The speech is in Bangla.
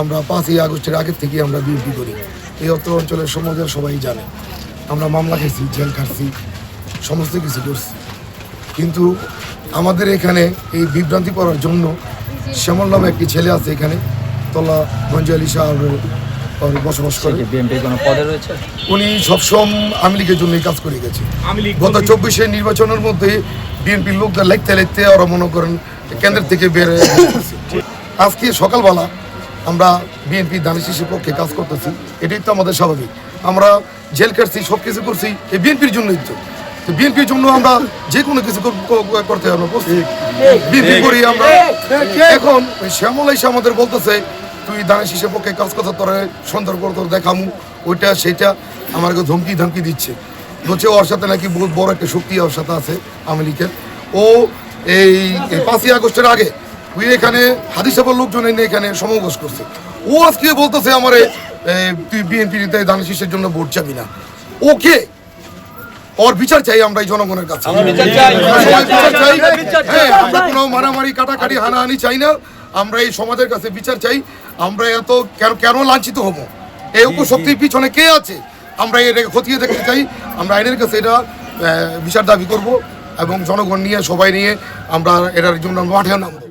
আমরা 5ই আগস্টের আগের থেকে আমরা বিএনপি করি। এই অত্র অঞ্চলের সমাজের সবাই জানে আমরা মামলা খেয়েছি, জেল খাটছি, সমস্ত কিছু করছি। কিন্তু আমাদের এখানে এই বিভ্রান্তি করার জন্য শ্যামল নামে একটি ছেলে আছে এখানে তলা মঞ্জুয়ালি সাহেবের বসবাস করে। উনি সবসময় আওয়ামী লীগের জন্যই কাজ করে গেছে। গত 24-এর নির্বাচনের মধ্যে বিএনপির লোকদের লিখতে লিখতে ওরা মনে করেন কেন্দ্র থেকে বের হয়ে গেছে। আজকে সকালবেলা আমরা বিএনপি দানের শীষের পক্ষে কাজ করতেছি, এটাই তো আমাদের স্বাভাবিক। আমরা জেল কাটছি, সব কিছু করছি এই বিএনপির জন্যই তো। বিএনপির জন্য আমরা যে কোনো কিছু করতে আমরা বলছি বিএনপি করি আমরা। এখন শ্যামল এসে আমাদের বলতেছে তুই দানের শীষের পক্ষে কাজ করতে তোরা সুন্দর করে তোর দেখামু ওইটা সেইটা আমাকে ধমকি দিচ্ছে। বলছে ওর সাথে নাকি বহুত বড় একটা শক্তি ওর সাথে আছে আওয়ামী লীগের। ও এই 5ই আগস্টের আগে তুই এখানে হাদিস সাহেবের লোকজন এনে এখানে সমাবেশ করছে। ও আজকে বলতেছে আমারে তুই বিএনপিতে দানের শীষের জন্য ভোট চাবি না। ওকে ওর বিচার চাই আমরা এই জনগণের কাছে। আমরা কোনো মারামারি কাটাকাটি হানাহানি চাই না, আমরা এই সমাজের কাছে বিচার চাই। আমরা এত কেন লাঞ্ছিত হব, এই উপশক্তির পিছনে কে আছে আমরা এটাকে খতিয়ে দেখতে চাই। আমরা আইনের কাছে এটা বিচার দাবি করব এবং জনগণ নিয়ে সবাই নিয়ে আমরা এটার জন্য মাঠে নামব।